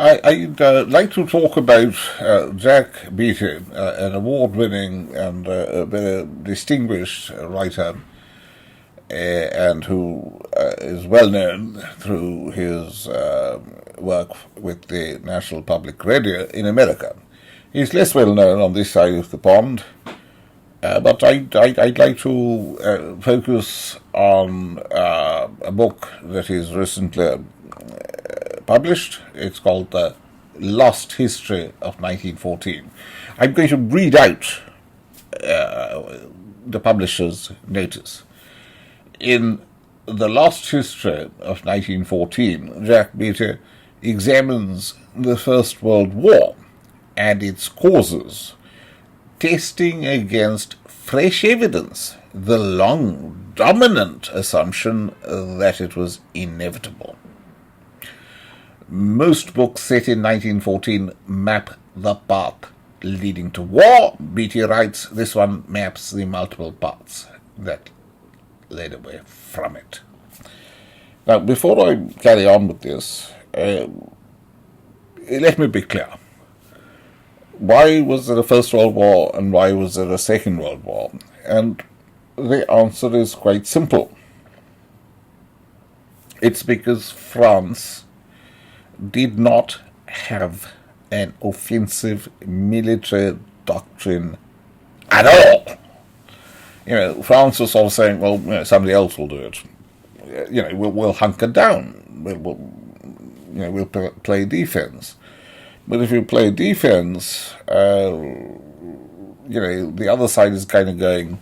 I'd like to talk about Jack Beatty, an award-winning and very distinguished writer, and who is well known through his work with the National Public Radio in America. He's less well known on this side of the pond, but I'd like to focus on a book that is recently published. It's called The Lost History of 1914. I'm going to read out the publisher's notice. In The Lost History of 1914, Jack Beatty examines the First World War and its causes, testing against fresh evidence the long dominant assumption that it was inevitable. Most books set in 1914 map the path leading to war, Beatty writes. This one maps the multiple paths that led away from it. Now, before I carry on with this, let me be clear. Why was there a First World War and why was there a Second World War? And the answer is quite simple. It's because France did not have an offensive military doctrine at all. France was sort of saying, well, somebody else will do it. We'll hunker down. We'll play defense. But if you play defense, the other side is kind of going,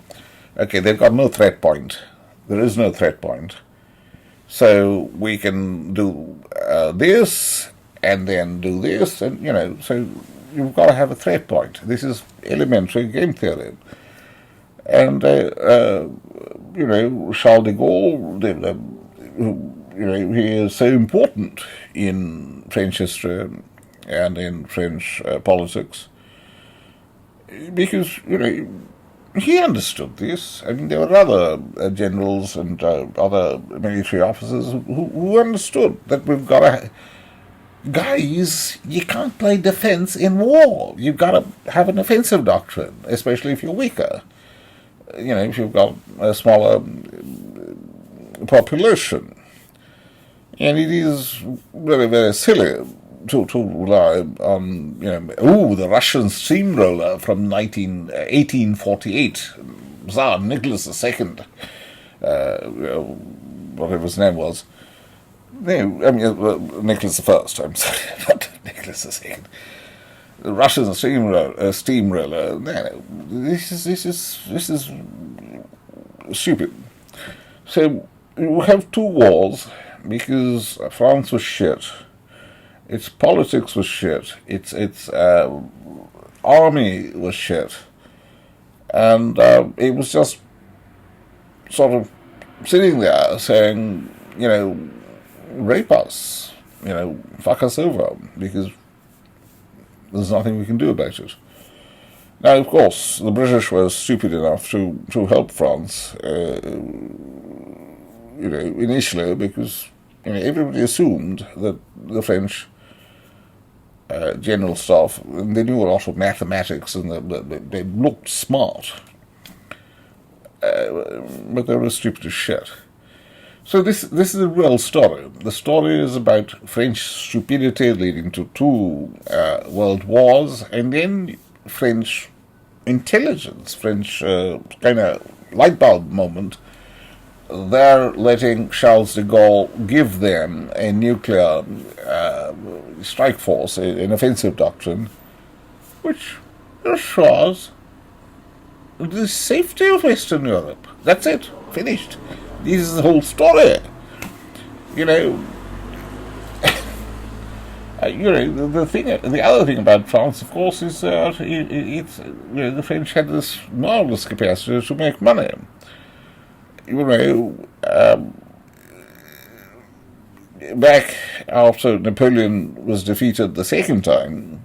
okay, they've got no threat point. There is no threat point. So we can do this and then do this, and, so you've got to have a threat point. This is elementary game theory. And, Charles de Gaulle, he is so important in French history and in French politics because, he understood this. I mean, there were other generals and other military officers who understood that we've got to... Guys, you can't play defense in war. You've got to have an offensive doctrine, especially if you're weaker. If you've got a smaller population. And it is very, very silly to rely on, the Russian steamroller from 1848, Tsar Nicholas II, whatever his name was. Nicholas I, I'm sorry, not Nicholas II. The Russian steamroller. This is stupid. So you have two wars because France was shit. Its politics was shit. Its army was shit, and it was just sort of sitting there saying, rape us, fuck us over, because there's nothing we can do about it. Now, of course, the British were stupid enough to help France, initially, because everybody assumed that the French general staff, they knew a lot of mathematics and they looked smart, but they were stupid as shit. So this is a real story. The story is about French stupidity leading to two world wars, and then French intelligence, French kind of light bulb moment. They're letting Charles de Gaulle give them a nuclear strike force, an offensive doctrine, which assures the safety of Western Europe. That's it. Finished. This is the whole story. The other thing about France, of course, is the French had this marvelous capacity to make money. Back after Napoleon was defeated the second time,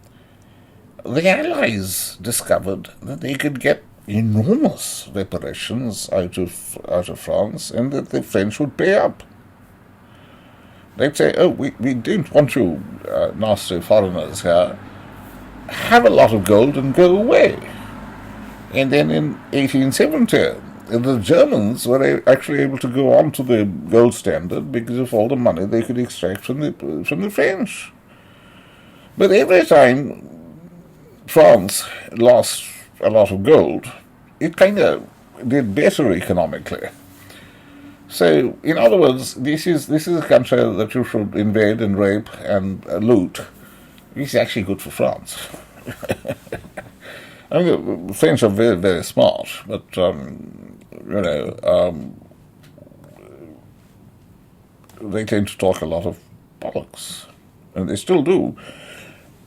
the Allies discovered that they could get enormous reparations out of France, and that the French would pay up. They'd say, oh, we don't want you nasty foreigners here. Have a lot of gold and go away. And then in 1870, the Germans were actually able to go on to the gold standard because of all the money they could extract from the French. But every time France lost a lot of gold, it kind of did better economically. So, in other words, this is a country that you should invade and rape and loot. This is actually good for France. I mean, the French are very, very smart, but they tend to talk a lot of bollocks, and they still do.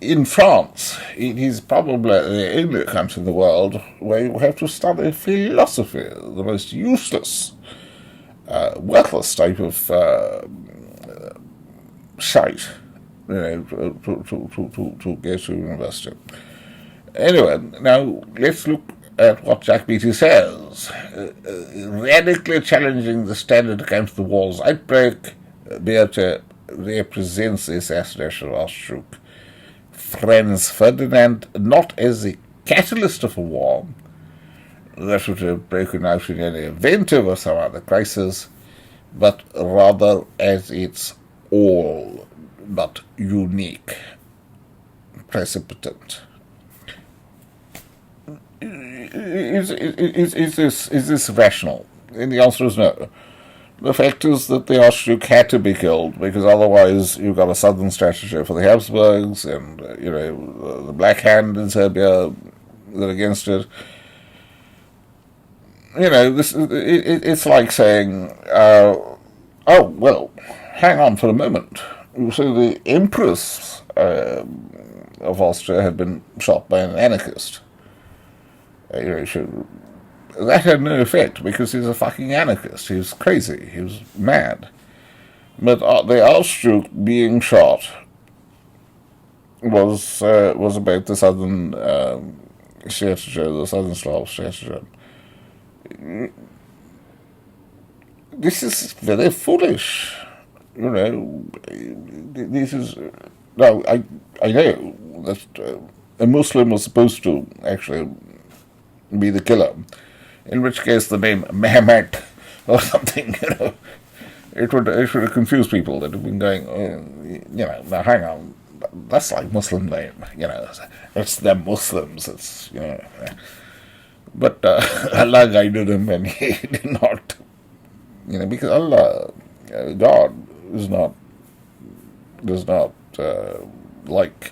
In France, it is probably the only country in the world where you have to study philosophy, the most useless, worthless type of shite, to get to university. Anyway, now let's look at what Jack Beatty says. Radically challenging the standard account of the war's outbreak, Beatty represents the assassination of Archduke Franz Ferdinand not as the catalyst of a war that would have broken out in any event or some other crisis, but rather as its all but unique precipitant. Is this rational? And the answer is no. The fact is that the Archduke had to be killed because otherwise you've got a southern strategy for the Habsburgs and the Black Hand in Serbia that are against it. It's like saying, oh well, hang on for a moment. So the Empress of Austria had been shot by an anarchist. That had no effect because he's a fucking anarchist. He was crazy. He was mad. But the Archduke being shot was about the southern strategy, the southern Slav strategy. This is very foolish. This is now I know that a Muslim was supposed to actually be the killer, in which case the name Mehmet or something, it would have confused people that have been going, now hang on, that's like Muslim name, it's them Muslims, it's, but Allah guided him and he did not, because Allah, God, does not like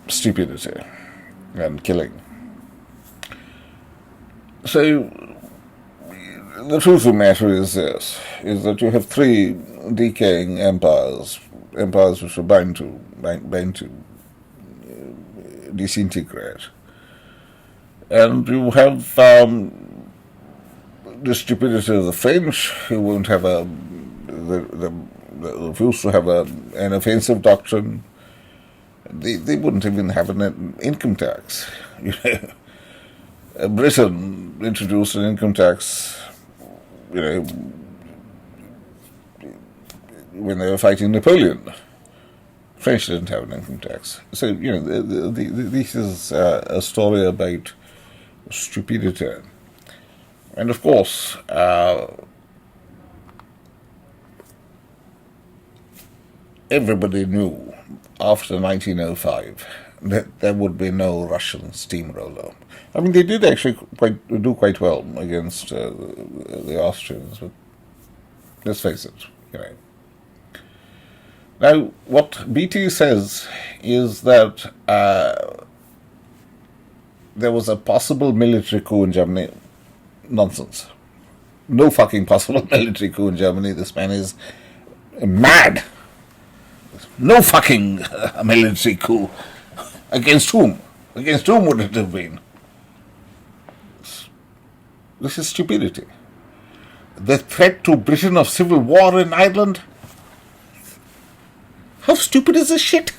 stupidity and killing. So the truth of the matter is this, is that you have three decaying empires which are bound to disintegrate. And you have the stupidity of the French, who won't have they refuse to have an offensive doctrine. They wouldn't even have an income tax. Britain introduced an income tax, when they were fighting Napoleon. French didn't have an income tax. So, this is a story about stupidity. And of course, everybody knew after 1905 that there would be no Russian steamroller. I mean, they did actually do quite well against the Austrians, but let's face it, Now, what Beatty says is that there was a possible military coup in Germany. Nonsense. No fucking possible military coup in Germany. This man is mad. No fucking military coup. Against whom? Against whom would it have been? This is stupidity. The threat to Britain of civil war in Ireland? How stupid is this shit?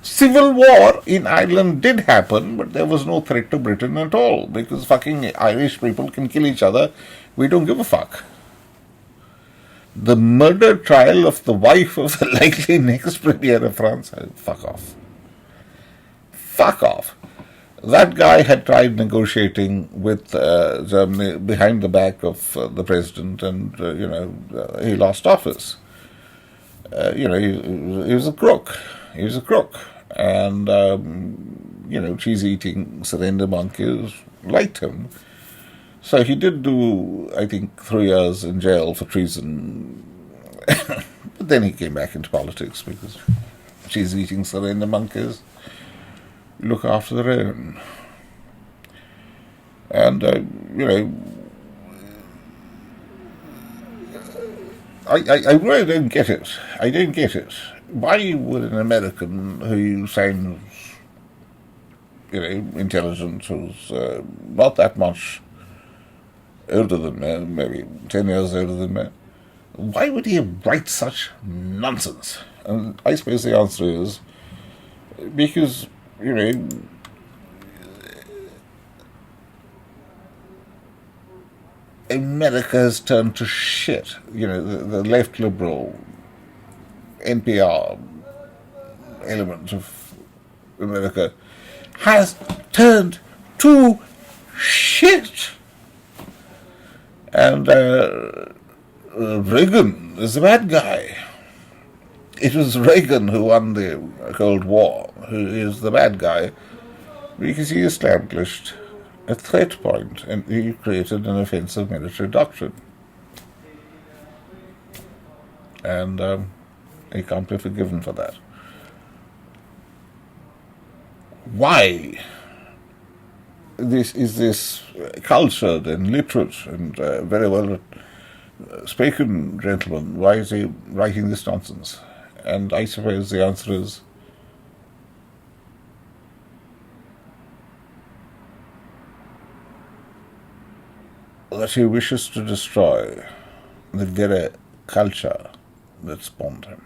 Civil war in Ireland did happen, but there was no threat to Britain at all, because fucking Irish people can kill each other. We don't give a fuck. The murder trial of the wife of the likely next premier of France. Fuck off. Fuck off. That guy had tried negotiating with Germany behind the back of the president, and he lost office. He was a crook. He was a crook, and cheese-eating surrender monkeys liked him. So he did do, I think, 3 years in jail for treason. But then he came back into politics because cheese-eating surrender monkeys look after their own. And, I really don't get it. I don't get it. Why would an American who sounds, intelligent, who's not that much older than me, maybe 10 years older than me, why would he write such nonsense? And I suppose the answer is because, America has turned to shit. The left liberal NPR element of America has turned to shit. And Reagan is the bad guy. It was Reagan who won the Cold War, who is the bad guy, because he established a threat point and he created an offensive military doctrine. And he can't be forgiven for that. Why this cultured and literate and very well spoken gentleman, why is he writing this nonsense? And I suppose the answer is that he wishes to destroy the very culture that spawned him.